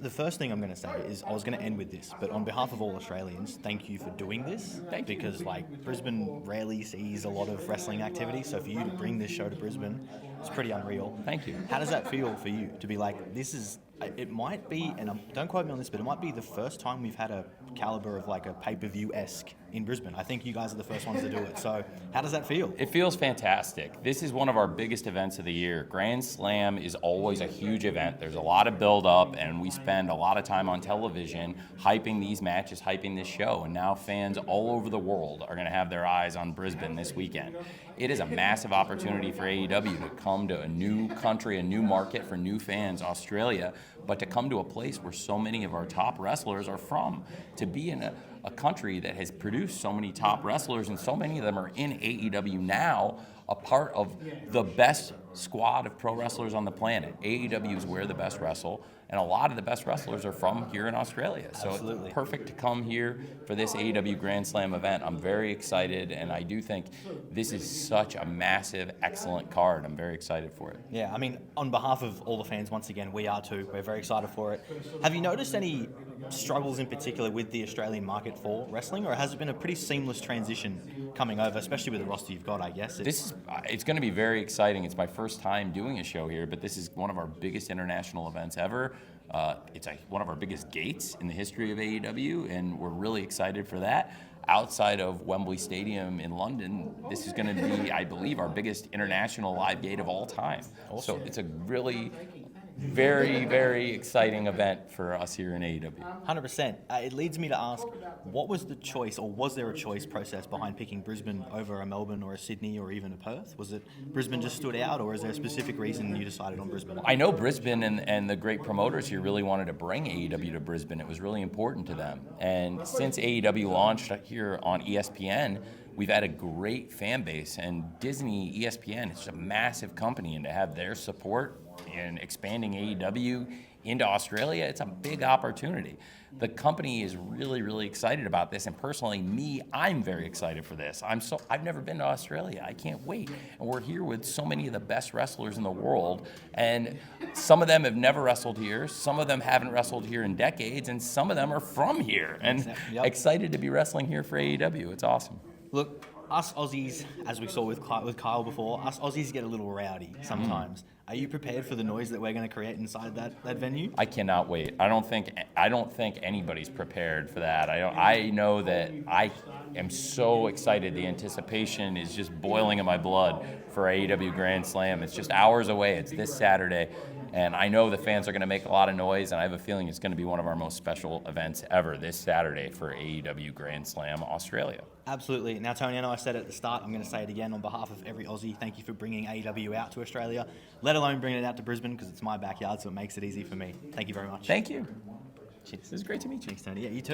the first thing I'm going to say is I was going to end with this, but on behalf of all Australians, thank you for doing this. Thank you. Because Brisbane rarely sees a lot of wrestling activity, so for you to bring this show to Brisbane, it's pretty unreal. Thank you. How does that feel for you to be like, this is, it might be, and don't quote me on this, but it might be the first time we've had a caliber of like a pay-per-view-esque in Brisbane. I think you guys are the first ones to do it. So how does that feel? It feels fantastic. This is one of our biggest events of the year. Grand Slam is always a huge event. There's a lot of build-up, and we spend a lot of time on television hyping these matches, hyping this show, and now fans all over the world are going to have their eyes on Brisbane this weekend. It is a massive opportunity for AEW to come to a new country, a new market for new fans, Australia, but to come to a place where so many of our top wrestlers are from, to be in a country that has produced so many top wrestlers, and so many of them are in AEW now, a part of the best squad of pro wrestlers on the planet. AEW is where the best wrestle, and a lot of the best wrestlers are from here in Australia. So Absolutely. It's perfect to come here for this AEW Grand Slam event. I'm very excited, and I do think this is such a massive, excellent card. I'm very excited for it. Yeah, I mean, on behalf of all the fans, once again, we are too. We're very excited for it. Have you noticed any struggles in particular with the Australian market for wrestling, or has it been a pretty seamless transition coming over, especially with the roster you've got, I guess? It's going to be very exciting. It's my first time doing a show here, but this is one of our biggest international events ever. It's one of our biggest gates in the history of AEW, and we're really excited for that. Outside of Wembley Stadium in London, this is going to be, I believe, our biggest international live gate of all time. Awesome. So it's a really very, very exciting event for us here in AEW. 100%. It leads me to ask, what was the choice, or was there a choice process behind picking Brisbane over a Melbourne or a Sydney or even a Perth? Was it Brisbane just stood out, or is there a specific reason you decided on Brisbane? I know Brisbane and the great promoters here really wanted to bring AEW to Brisbane. It was really important to them. And since AEW launched here on ESPN, we've had a great fan base, and Disney, ESPN, it's a massive company, and to have their support in expanding AEW into Australia, it's a big opportunity. The company is really, really excited about this, and personally, I'm very excited for this. I've never been to Australia. I can't wait. And we're here with so many of the best wrestlers in the world, and some of them have never wrestled here, some of them haven't wrestled here in decades, and some of them are from here, and excited to be wrestling here for AEW. It's awesome. Look, us Aussies, as we saw with Kyle before, us Aussies get a little rowdy sometimes. Are you prepared for the noise that we're going to create inside that venue? I cannot wait. I don't think anybody's prepared for that. I know that I am so excited. The anticipation is just boiling in my blood for AEW Grand Slam. It's just hours away. It's this Saturday. And I know the fans are going to make a lot of noise, and I have a feeling it's going to be one of our most special events ever this Saturday for AEW Grand Slam Australia. Absolutely. Now, Tony, I know I said it at the start. I'm going to say it again on behalf of every Aussie. Thank you for bringing AEW out to Australia, let alone bringing it out to Brisbane, because it's my backyard, so it makes it easy for me. Thank you very much. Thank you. Cheers. It was great to meet you. Thanks, Tony. Yeah, you too.